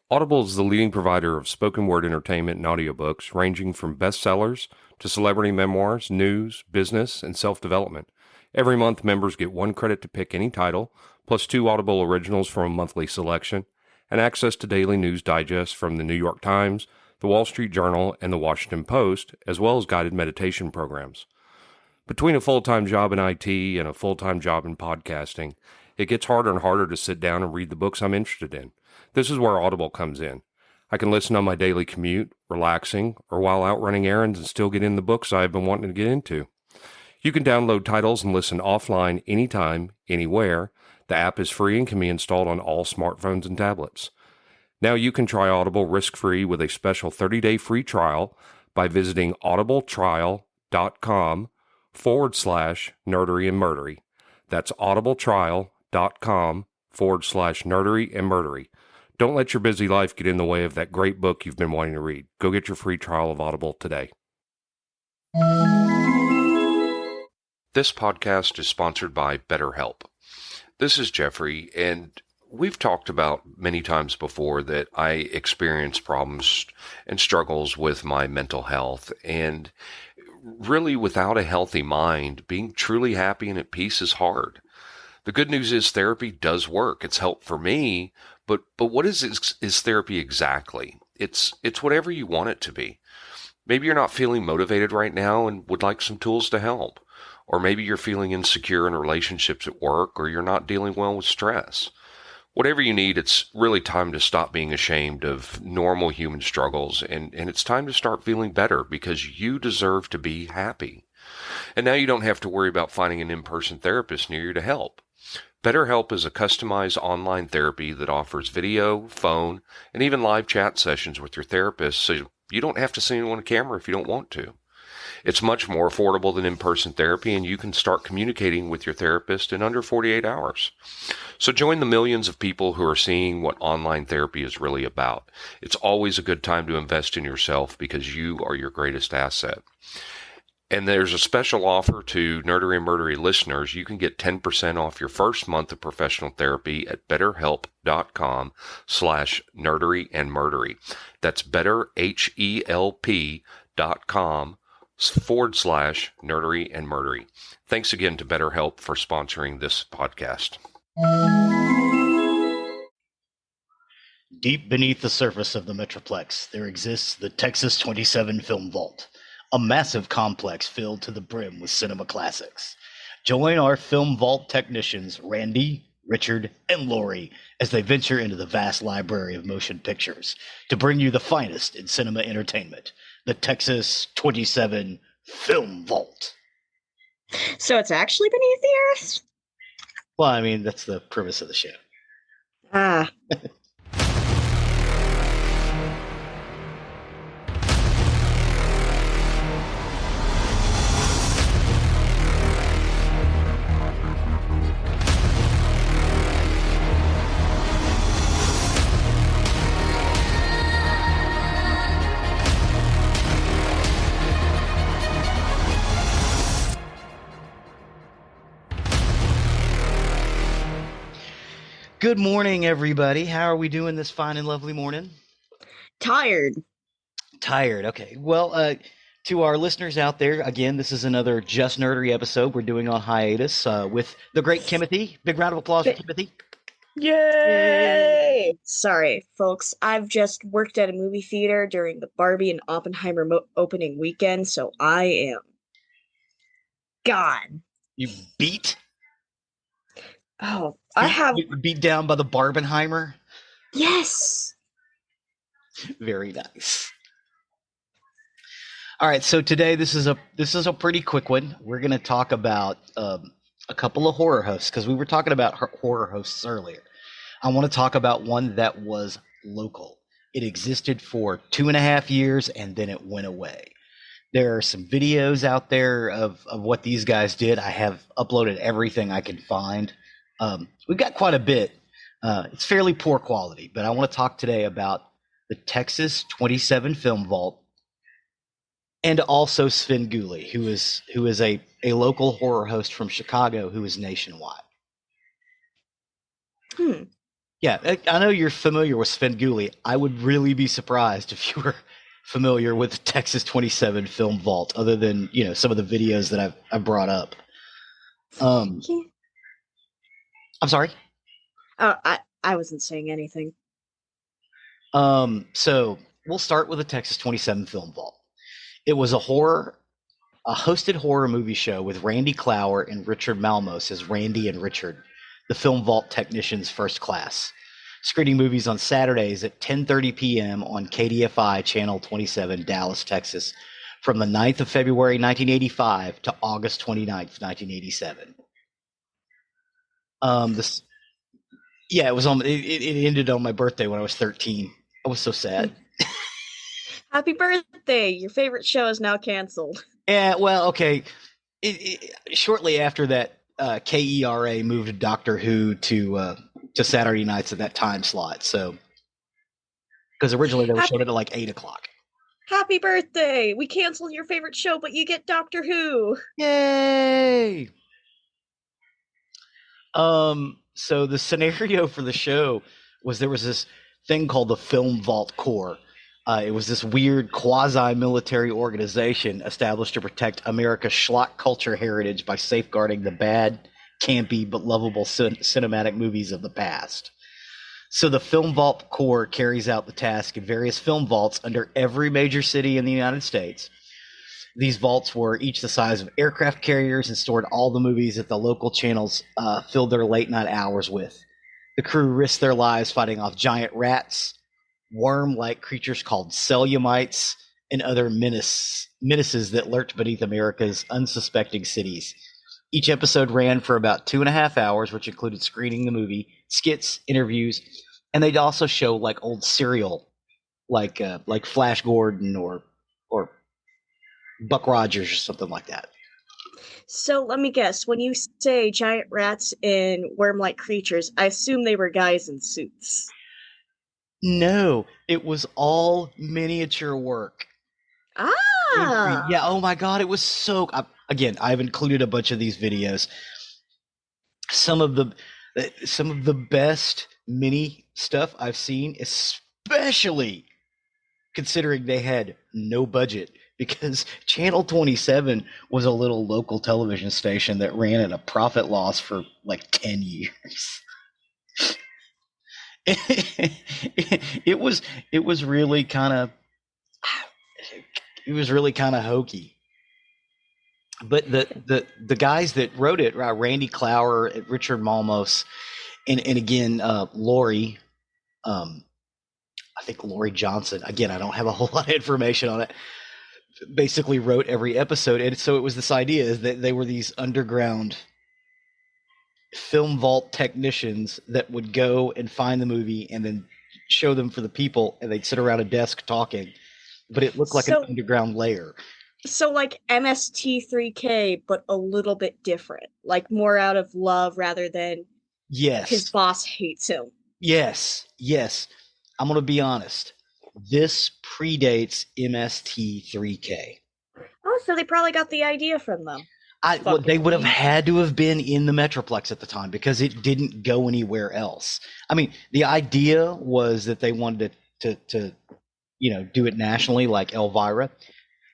Audible is the leading provider of spoken word entertainment and audiobooks, ranging from bestsellers to celebrity memoirs, news, business, and self-development. Every month, members get 1 credit to pick any title, plus 2 Audible originals from a monthly selection, and access to daily news digests from the New York Times, the Wall Street Journal, and the Washington Post, as well as guided meditation programs. Between a full-time job in IT and a full-time job in podcasting, it gets harder and harder to sit down and read the books I'm interested in. This is where Audible comes in. I can listen on my daily commute, relaxing, or while out running errands and still get in the books I've been wanting to get into. You can download titles and listen offline anytime, anywhere. The app is free and can be installed on all smartphones and tablets. Now you can try Audible risk-free with a special 30-day free trial by visiting audibletrial.com/nerdery and murdery. That's audibletrial.com/nerdery and murdery. Don't let your busy life get in the way of that great book you've been wanting to read. Go get your free trial of Audible today. This podcast is sponsored by BetterHelp. This is Jeffrey, and we've talked about many times before that I experience problems and struggles with my mental health, and really without a healthy mind, being truly happy and at peace is hard. The good news is therapy does work. It's helped for me, but what is therapy exactly? It's whatever you want it to be. Maybe you're not feeling motivated right now and would like some tools to help. Or maybe you're feeling insecure in relationships at work, or you're not dealing well with stress. Whatever you need, it's really time to stop being ashamed of normal human struggles, and it's time to start feeling better because you deserve to be happy. And now you don't have to worry about finding an in-person therapist near you to help. BetterHelp is a customized online therapy that offers video, phone, and even live chat sessions with your therapist, so you don't have to see anyone on camera if you don't want to. It's much more affordable than in-person therapy, and you can start communicating with your therapist in under 48 hours. So join the millions of people who are seeing what online therapy is really about. It's always a good time to invest in yourself because you are your greatest asset. And there's a special offer to Nerdery and Murdery listeners. You can get 10% off your first month of professional therapy at betterhelp.com/nerdery and murdery. That's betterhelp.com/nerdery and murdery. Thanks again to BetterHelp for sponsoring this podcast. Deep beneath the surface of the Metroplex, there exists the Texas 27 Film Vault, a massive complex filled to the brim with cinema classics. Join our Film Vault technicians, Randy, Richard, and Lori, as they venture into the vast library of motion pictures to bring you the finest in cinema entertainment, the Texas 27 Film Vault. So it's actually beneath the earth? Well, I mean, that's the premise of the show. Ah. Good morning, everybody. How are we doing this fine and lovely morning? Tired. Okay. Well, to our listeners out there, again, this is another Just Nerdery episode we're doing on hiatus with the great Timothy. Big round of applause for Timothy. Yay! Sorry, folks. I've just worked at a movie theater during the Barbie and Oppenheimer opening weekend, so I am gone. You beat? Oh, I have... Beat down by the Barbenheimer? Yes! Very nice. All right, so today this is a pretty quick one. We're going to talk about a couple of horror hosts, because we were talking about horror hosts earlier. I want to talk about one that was local. It existed for 2.5 years, and then it went away. There are some videos out there of what these guys did. I have uploaded everything I can find. We've got quite a bit. It's fairly poor quality, but I want to talk today about the Texas 27 Film Vault and also Svengoolie, who is a local horror host from Chicago who is nationwide. Yeah, I know you're familiar with Svengoolie. I would really be surprised if you were familiar with the Texas 27 Film Vault, other than some of the videos that I've brought up. Yeah. I'm sorry. I wasn't saying anything. So we'll start with the Texas 27 Film Vault. It was a hosted horror movie show with Randy Clower and Richard Malmos as Randy and Richard, the Film Vault technicians first class, screening movies on Saturdays at 10:30 p.m. on KDFI Channel 27, Dallas, Texas, from the 9th of February 1985 to August 29th, 1987. This Yeah, it ended on my birthday when I was 13. I was so sad. Happy birthday! Your favorite show is now canceled. Yeah, well, okay. Shortly after that, KERA moved Doctor Who to Saturday nights at that time slot. So, because originally they were showing it at like 8 o'clock. Happy birthday! We canceled your favorite show, but you get Doctor Who. Yay! So the scenario for the show was there was this thing called the Film Vault Corps. It was this weird quasi-military organization established to protect America's schlock culture heritage by safeguarding the bad, campy, but lovable cinematic movies of the past. So the Film Vault Corps carries out the task in various film vaults under every major city in the United States. These vaults were each the size of aircraft carriers and stored all the movies that the local channels filled their late night hours with. The crew risked their lives fighting off giant rats, worm-like creatures called cellumites, and other menaces that lurked beneath America's unsuspecting cities. Each episode ran for about 2.5 hours, which included screening the movie, skits, interviews, and they'd also show like old serial, like Flash Gordon or Buck Rogers or something like that. So let me guess. When you say giant rats and worm-like creatures, I assume they were guys in suits. No, it was all miniature work. Ah! Yeah, oh my God, it was so... Again, I've included a bunch of these videos. Some of the best mini stuff I've seen, especially considering they had no budget, because Channel 27 was a little local television station that ran at a profit loss for like 10 years. It was really kind of hokey. But the guys that wrote it, Randy Clower, Richard Malmos, and again Lori, I think Lori Johnson. Again, I don't have a whole lot of information on it. Basically wrote every episode, and so it was this idea is that they were these underground film vault technicians that would go and find the movie and then show them for the people, and they'd sit around a desk talking, but it looked like an underground lair. So like MST3K, but a little bit different, like more out of love rather than his boss hates him. Yes. I'm going to be honest. This predates MST3K. Oh, so they probably got the idea from them. They would have had to have been in the Metroplex at the time because it didn't go anywhere else. I mean, the idea was that they wanted to do it nationally, like Elvira.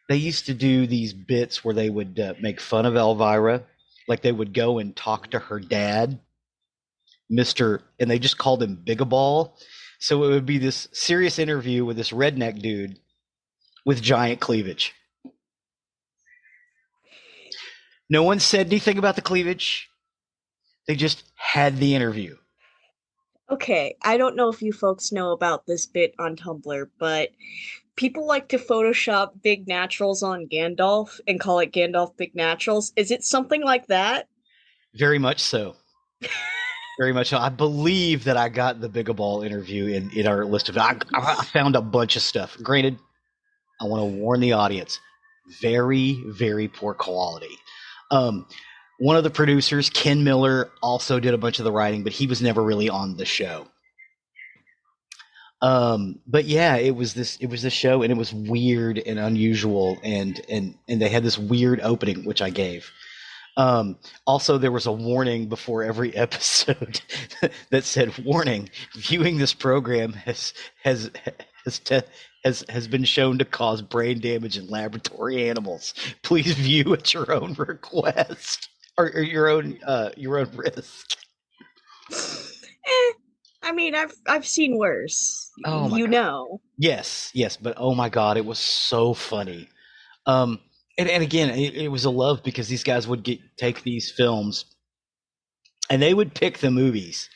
They used to do these bits where they would make fun of Elvira, like they would go and talk to her dad, and they just called him Bigaball. So it would be this serious interview with this redneck dude with giant cleavage. No one said anything about the cleavage. They just had the interview. Okay, I don't know if you folks know about this bit on Tumblr, but people like to Photoshop big naturals on Gandalf and call it Gandalf Big Naturals. Is it something like that? Very much so. Very much so. I believe that I got the Bigaball interview in our list of... I found a bunch of stuff. Granted, I want to warn the audience. Very, very poor quality. One of the producers, Ken Miller, also did a bunch of the writing, but he was never really on the show. But yeah, it was this show, and it was weird and unusual, and they had this weird opening, which I gave. Also, there was a warning before every episode that said, "Warning: viewing this program has has been shown to cause brain damage in laboratory animals. Please view at your own request or your own risk." I mean, I've seen worse. Oh my You god! know. Yes, but oh my god, it was so funny. And again, it was a love because these guys would take these films and they would pick the movies,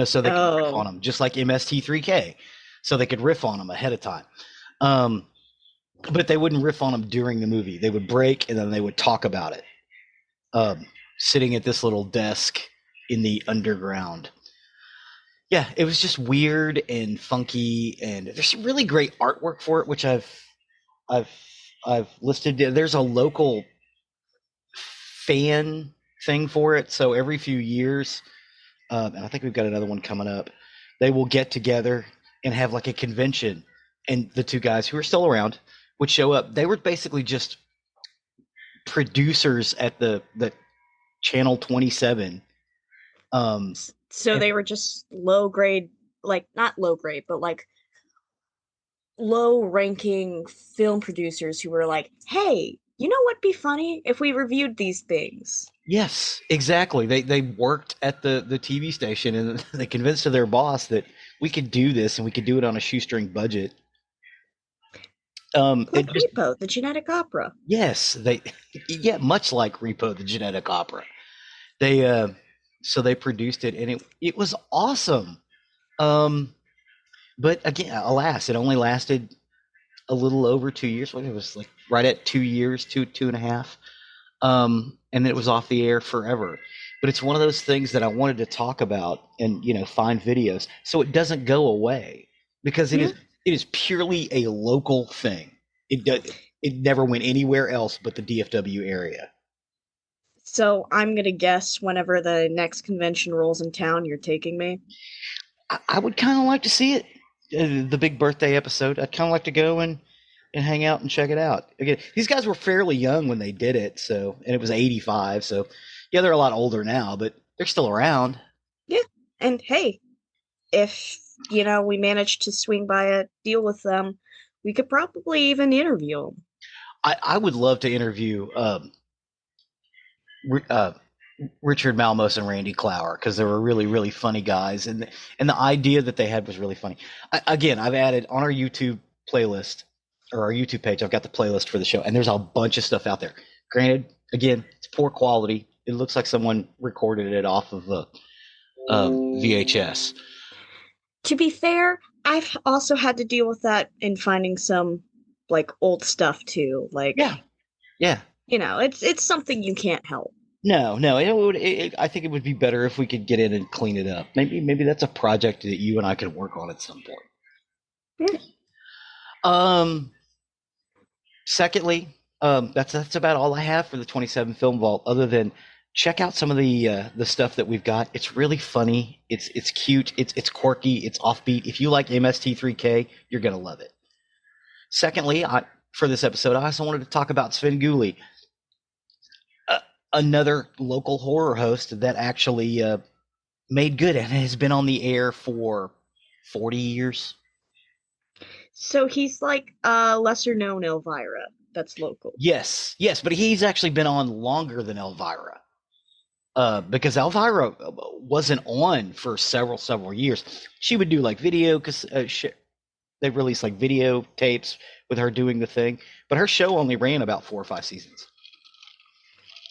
so they could riff on them, just like MST3K, so they could riff on them ahead of time. But they wouldn't riff on them during the movie. They would break and then they would talk about it, sitting at this little desk in the underground. Yeah, it was just weird and funky, and there's some really great artwork for it, which I've listed. There's a local fan thing for it, so every few years, and I think we've got another one coming up, they will get together and have like a convention, and the two guys who are still around would show up. They were basically just producers at the Channel 27. So they were just low grade, like not low grade, but like low ranking film producers who were like, hey, you know what'd be funny if we reviewed these things? Yes, exactly. They worked at the TV station and they convinced their boss that we could do this and we could do it on a shoestring budget. Like Repo, the genetic opera. Yes, much like Repo, the genetic opera. So they produced it and it was awesome. But again, alas, it only lasted a little over 2 years. It was like right at 2 years, two and a half. And then it was off the air forever. But it's one of those things that I wanted to talk about and, find videos so it doesn't go away, because it is purely a local thing. It never went anywhere else but the DFW area. So I'm going to guess whenever the next convention rolls in town, you're taking me? I would kind of like to see it. The big birthday episode. I'd kind of like to go and hang out and check it out. Again, these guys were fairly young when they did it, and it was 85, so yeah, they're a lot older now, but they're still around. Yeah, and hey, if, we managed to swing by a deal with them, we could probably even interview them. I would love to interview Richard Malmos and Randy Clower, because they were really, really funny guys, and the idea that they had was really funny. Again, I've added on our YouTube playlist, or our YouTube page, I've got the playlist for the show, and there's a bunch of stuff out there. Granted, again, it's poor quality. It looks like someone recorded it off of a VHS. To be fair, I've also had to deal with that in finding some like old stuff too. Like, yeah. It's something you can't help. No. I think it would be better if we could get in and clean it up. Maybe that's a project that you and I could work on at some point. Yeah. Secondly, that's about all I have for the 27 Film Vault, other than check out some of the stuff that we've got. It's really funny. It's cute. It's quirky. It's offbeat. If you like MST3K, you're gonna love it. Secondly, for this episode, I also wanted to talk about Svengoolie, another local horror host that actually made good and has been on the air for 40 years. So he's like a lesser known Elvira that's local. Yes, but he's actually been on longer than Elvira. Because Elvira wasn't on for several years. She would do like video, because they released like video tapes with her doing the thing, but her show only ran about 4 or 5 seasons.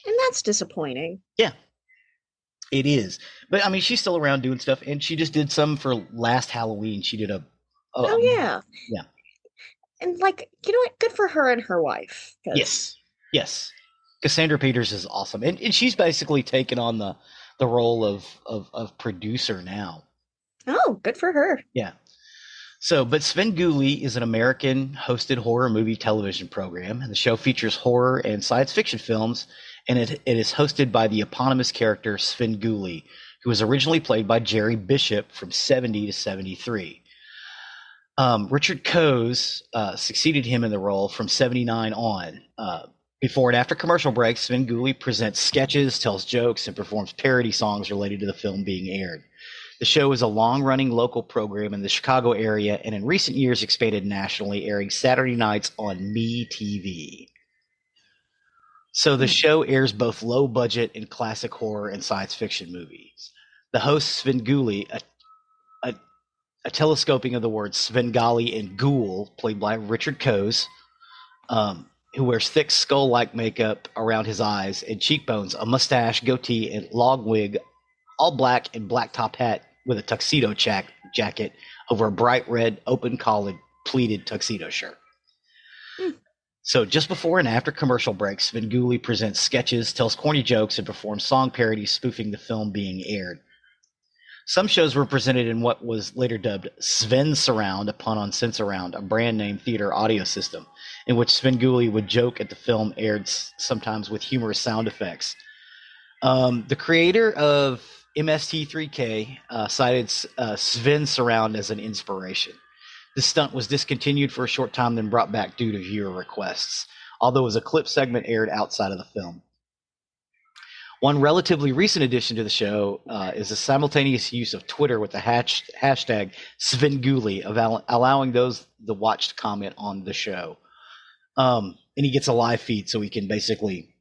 And that's disappointing. Yeah, it is. But I mean, she's still around doing stuff, and she just did some for last Halloween. She did yeah. And like, you know what? Good for her and her wife. Yes. Cassandra Peters is awesome, and she's basically taken on the role of producer now. Oh, good for her. Yeah. So, but Svengoolie is an American-hosted horror movie television program, and the show features horror and science fiction films, and it is hosted by the eponymous character Svengoolie, who was originally played by Jerry Bishop from 70 to 73. Richard Coase succeeded him in the role from 79 on. Before and after commercial breaks, Svengoolie presents sketches, tells jokes, and performs parody songs related to the film being aired. The show is a long-running local program in the Chicago area and in recent years expanded nationally, airing Saturday nights on MeTV. So the show airs both low-budget and classic horror and science fiction movies. The host Svengoolie, a telescoping of the words Svengali and ghoul, played by Richard Coase, who wears thick skull-like makeup around his eyes and cheekbones, a mustache, goatee, and long wig, all black and black top hat with a tuxedo jacket over a bright red open-collared pleated tuxedo shirt. So just before and after commercial breaks, Svengoolie presents sketches, tells corny jokes, and performs song parodies spoofing the film being aired. Some shows were presented in what was later dubbed Sven Surround, a pun on Sensurround, a brand-name theater audio system, in which Svengoolie would joke at the film aired sometimes with humorous sound effects. The creator of MST3K cited Sven Surround as an inspiration. The stunt was discontinued for a short time, then brought back due to viewer requests, although it was a clip segment aired outside of the film. One relatively recent addition to the show is the simultaneous use of Twitter with the hashtag Svengoolie, allowing those the watch to comment on the show. And he gets a live feed, so he can basically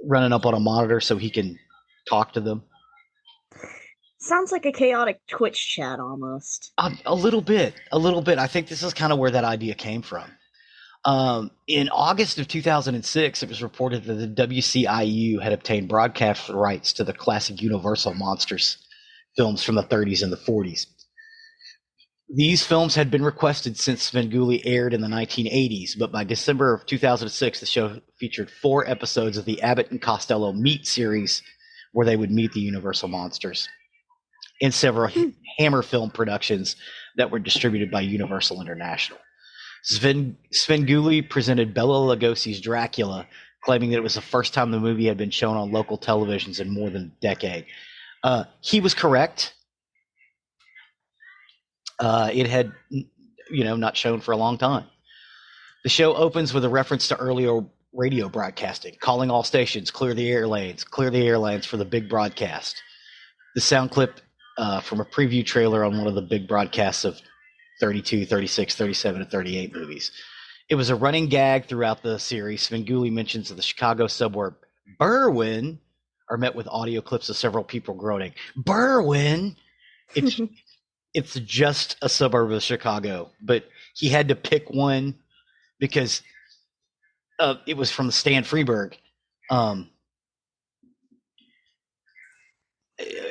run it up on a monitor so he can talk to them. Sounds like a chaotic Twitch chat almost. A little bit. I think this is kind of where that idea came from. In August of 2006, it was reported that the WCIU had obtained broadcast rights to the classic Universal Monsters films from the 30s and the 40s. These films had been requested since Svengoolie aired in the 1980s, but by December of 2006, the show featured 4 episodes of the Abbott and Costello Meet series, where they would meet the Universal Monsters, and several Hammer film productions that were distributed by Universal International. Svengoolie presented Bela Lugosi's Dracula, claiming that it was the first time the movie had been shown on local televisions in more than a decade. He was correct. It had, not shown for a long time. The show opens with a reference to earlier radio broadcasting, calling all stations, clear the air lanes for the big broadcast. The sound clip from a preview trailer on one of the big broadcasts of 32, 36, 37, and 38 movies. It was a running gag throughout the series. Svengoolie mentions of the Chicago suburb Berwyn are met with audio clips of several people groaning. Berwyn! It's just a suburb of Chicago, but he had to pick one because it was from Stan Freberg.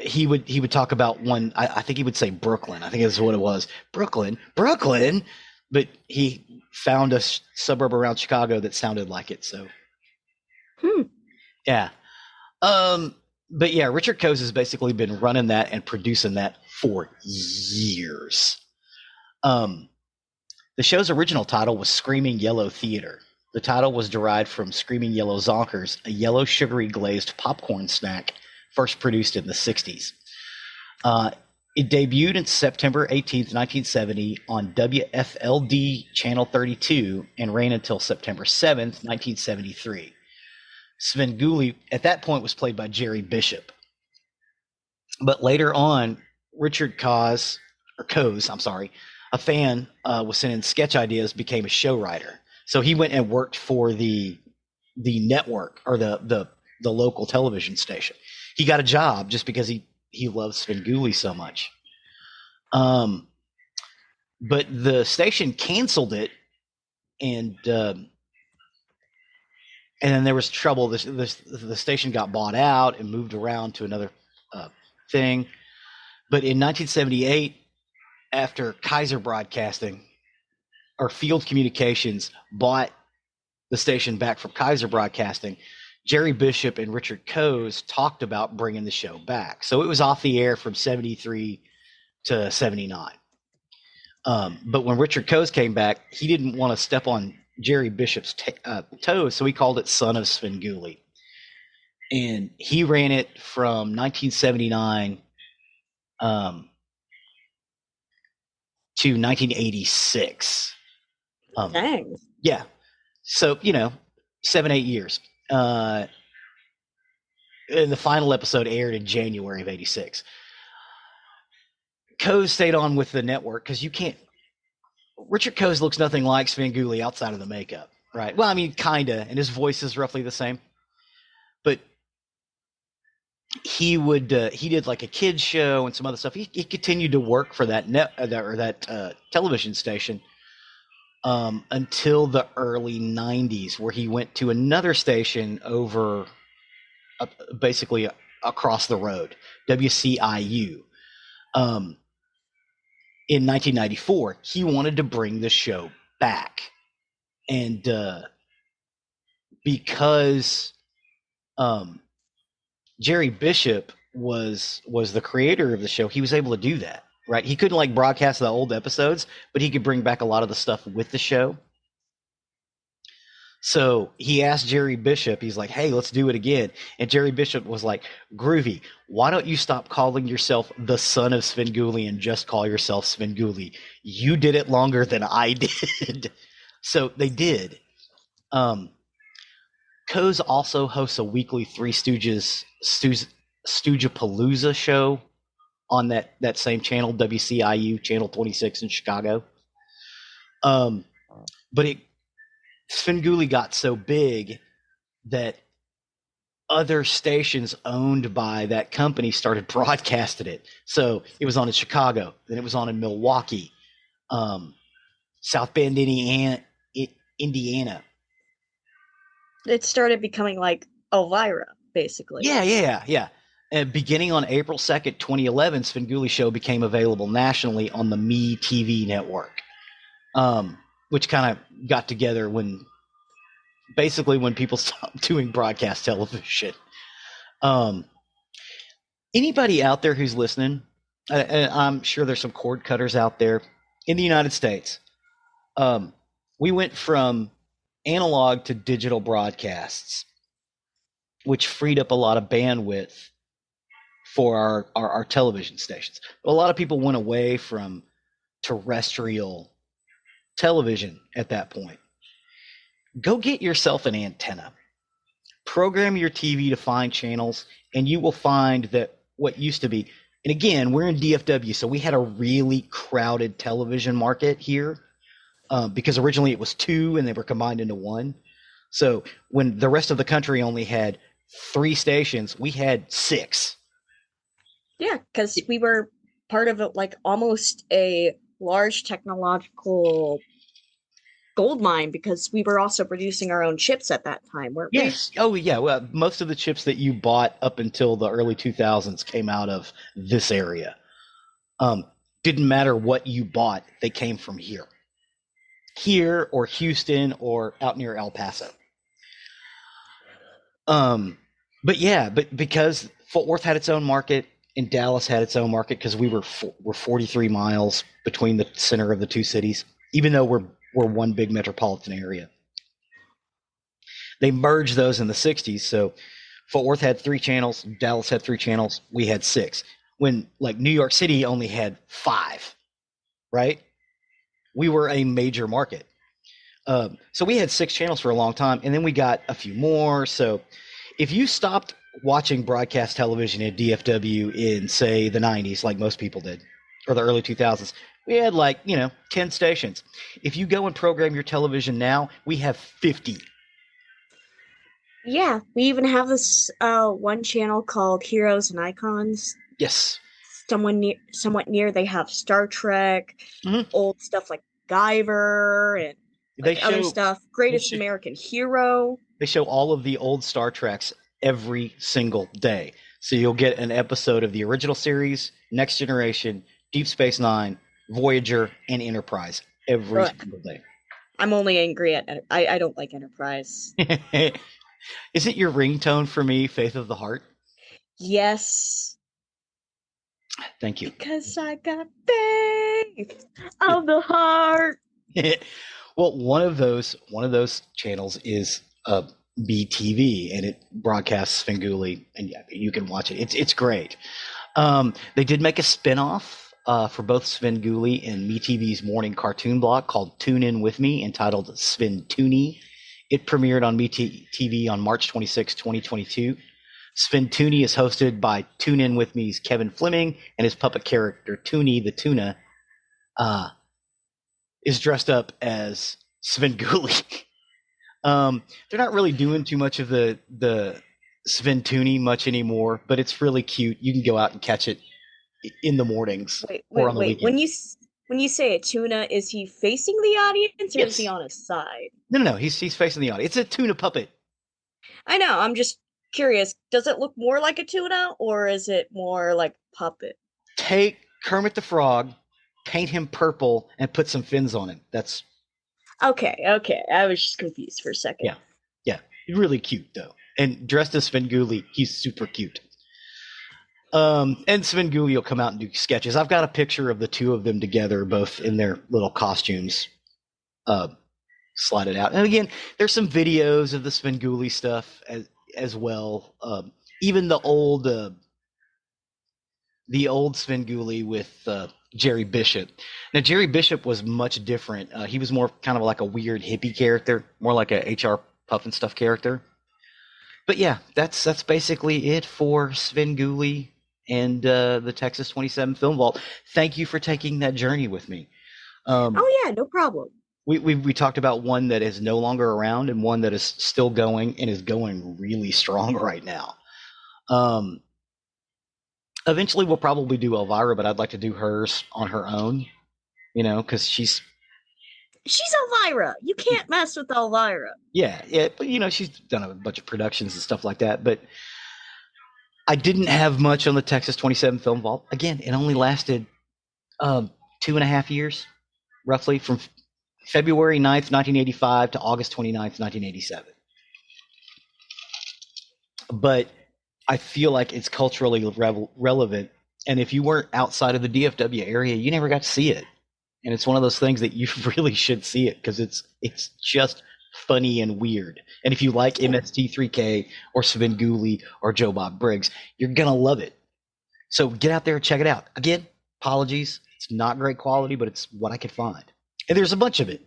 He would talk about one. I think he would say Brooklyn. I think that's what it was. Brooklyn. But he found a suburb around Chicago that sounded like it. So, yeah. But yeah, Richard Coase has basically been running that and producing that for years. The show's original title was Screaming Yellow Theater. The title was derived from Screaming Yellow Zonkers, a yellow sugary glazed popcorn snack first produced in the 60s. It debuted on September 18th, 1970 on WFLD Channel 32 and ran until September 7th, 1973. Svengoolie at that point was played by Jerry Bishop. But later on, Richard Coase, a fan was sending sketch ideas, became a show writer. So he went and worked for the network or the local television station. He got a job just because he loves Svengoolie so much. But the station canceled it, and then there was trouble. The station got bought out and moved around to another thing. But in 1978, after Kaiser Broadcasting or Field Communications bought the station back from Kaiser Broadcasting, Jerry Bishop and Richard Coase talked about bringing the show back. So it was off the air from 73 to 79. But when Richard Coase came back, he didn't want to step on Jerry Bishop's toes, so he called it Son of Svengoolie. And he ran it from 1979 to 1986. Dang. Yeah. So, 7-8 years. And the final episode aired in January of '86. Coase stayed on with the network because you can't. Richard Coase looks nothing like Svengoolie outside of the makeup, right? Well, I mean, kinda, and his voice is roughly the same. But he did like a kids show and some other stuff. He continued to work for that television station until the early '90s, where he went to another station over basically across the road, WCIU. In 1994, he wanted to bring the show back, and because Jerry Bishop was the creator of the show, he was able to do that. Right? He couldn't like broadcast the old episodes, but he could bring back a lot of the stuff with the show. So he asked Jerry Bishop, he's like, hey, let's do it again. And Jerry Bishop was like, groovy, why don't you stop calling yourself the son of Svengoolie and just call yourself Svengoolie? You did it longer than I did. So they did. Coase also hosts a weekly Three Stooges Stoogepalooza show on that same channel, WCIU, Channel 26 in Chicago. But Svengoolie got so big that other stations owned by that company started broadcasting it. So it was on in Chicago, then it was on in Milwaukee, South Bend, Indiana. It started becoming like Elvira, basically. Yeah. And beginning on April 2nd, 2011, Svengoolie Show became available nationally on the Me TV network, which kind of got together when people stopped doing broadcast television. Anybody out there who's listening, I'm sure there's some cord cutters out there in the United States. We went from analog to digital broadcasts, which freed up a lot of bandwidth for our television stations. A lot of people went away from terrestrial television at that point. Go get yourself an antenna. Program your TV to find channels, and you will find that what used to be, and again, we're in DFW, so we had a really crowded television market here because originally it was 2 and they were combined into 1. So when the rest of the country only had 3 stations, we had 6. Yeah, because we were part of it, like almost a large technological gold mine, because we were also producing our own chips at that time, weren't we? Yes. Oh, yeah. Well, most of the chips that you bought up until the early 2000s came out of this area. Didn't matter what you bought, they came from here. Here or Houston or out near El Paso. But because Fort Worth had its own market and Dallas had its own market, because we're 43 miles between the center of the 2 cities, even though we're one big metropolitan area. They merged those in the 60s. So Fort Worth had 3 channels, Dallas had 3 channels, we had 6. When like New York City only had 5, right? We were a major market. So we had 6 channels for a long time, and then we got a few more. So if you stopped watching broadcast television in DFW in, say, the 90s, like most people did, or the early 2000s, we had 10 stations. If you go and program your television now, we have 50. Yeah, we even have this one channel called Heroes and Icons. Yes. Somewhat near, they have Star Trek, old stuff like Guyver, and other stuff. Greatest American Hero. They show all of the old Star Treks every single day. So you'll get an episode of the original series, Next Generation, Deep Space Nine, Voyager, and Enterprise every single day. I'm only angry at I don't like Enterprise. Is it your ringtone for me, Faith of the Heart? Yes. Thank you. Because I got faith of the heart. Well, one of those channels is BTV, and it broadcasts Svengoolie, and yeah, you can watch it. It's great. They did make a spinoff for both Svengoolie and MeTV's morning cartoon block called Tune In With Me, entitled Sven Toonie. It premiered on MeTV on March 26, 2022. Svengoolie is hosted by Tune In With Me's Kevin Fleming, and his puppet character, Toonie the Tuna, is dressed up as Svengoolie. They're not really doing too much of the Svengoolie much anymore, but it's really cute. You can go out and catch it in the mornings or on the weekends. When you say a tuna, is he facing the audience or Yes. is he on his side? No. He's facing the audience. It's a tuna puppet. I know. I'm just curious. Does it look more like a tuna or is it more like a puppet? Take Kermit the Frog, paint him purple, and put some fins on him. That's okay. I was just confused for a second. Yeah. Really cute though. And dressed as Svengoolie, he's super cute. And Svengoolie will come out and do sketches. I've got a picture of the two of them together, both in their little costumes. Slide it out. And again, there's some videos of the Svengoolie stuff as well. Even the old Svengoolie with Jerry Bishop. Now, Jerry Bishop was much different. He was more kind of like a weird hippie character, more like a HR Puff and Stuff character. But yeah, that's basically it for Svengoolie and the Texas 27 Film Vault. Thank you for taking that journey with me. Oh yeah, no problem. We talked about one that is no longer around and one that is still going and is going really strong right now. Eventually we'll probably do Elvira, but I'd like to do hers on her own, because she's Elvira. You can't mess with Elvira. Yeah, but she's done a bunch of productions and stuff like that. But I didn't have much on the Texas 27 Film Vault. Again, it only lasted 2.5 years, roughly, from February 9th, 1985 to August 29th, 1987. But I feel like it's culturally relevant. And if you weren't outside of the DFW area, you never got to see it. And it's one of those things that you really should see it because it's just funny and weird. And if you like MST3K or Svengoolie or Joe Bob Briggs, you're going to love it. So get out there and check it out. Again, apologies. It's not great quality, but it's what I could find. And there's a bunch of it.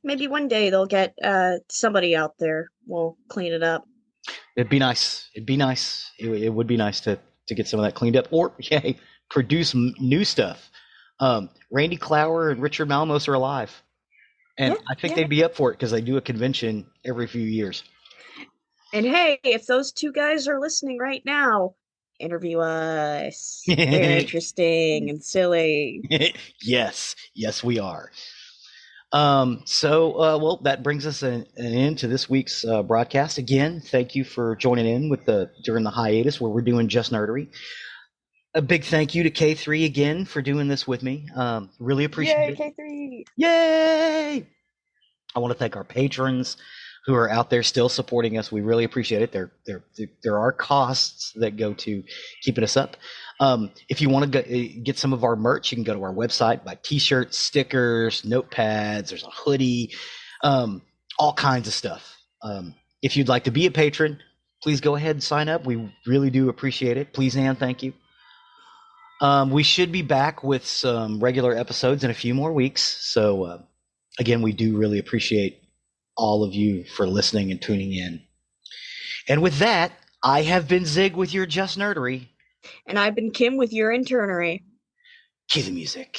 Maybe one day they'll get somebody out there. We'll clean it up. It'd be nice. It would be nice to get some of that cleaned up. Or, produce new stuff. Randy Clower and Richard Malmos are alive. And I think they'd be up for it because they do a convention every few years. And hey, if those two guys are listening right now, interview us. They're interesting and silly. Yes, we are. So that brings us an end to this week's broadcast. Again, thank you for joining in during the hiatus where we're doing Just Nerdery. A big thank you to K3 again for doing this with me. Really appreciate it. Yay, K3! Yay! I want to thank our patrons who are out there still supporting us. We really appreciate it. There are costs that go to keeping us up. If you want to get some of our merch, you can go to our website, buy t-shirts, stickers, notepads. There's a hoodie, all kinds of stuff. If you'd like to be a patron, please go ahead and sign up. We really do appreciate it. Please and thank you. We should be back with some regular episodes in a few more weeks. So, again, we do really appreciate all of you for listening and tuning in. And with that, I have been Zig with your Just Nerdery. And I've been Kim with your Internery. Cue the music.